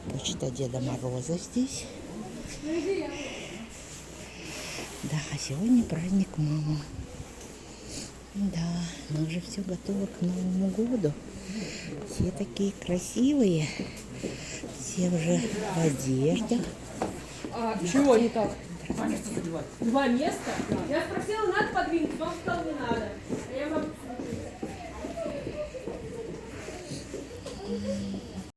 Почта Деда Мороза здесь. Да, а сегодня праздник мамы. Да, мы уже все готово к Новому году. Все такие красивые. Все уже в одеждах. А чего не так? Два места? Я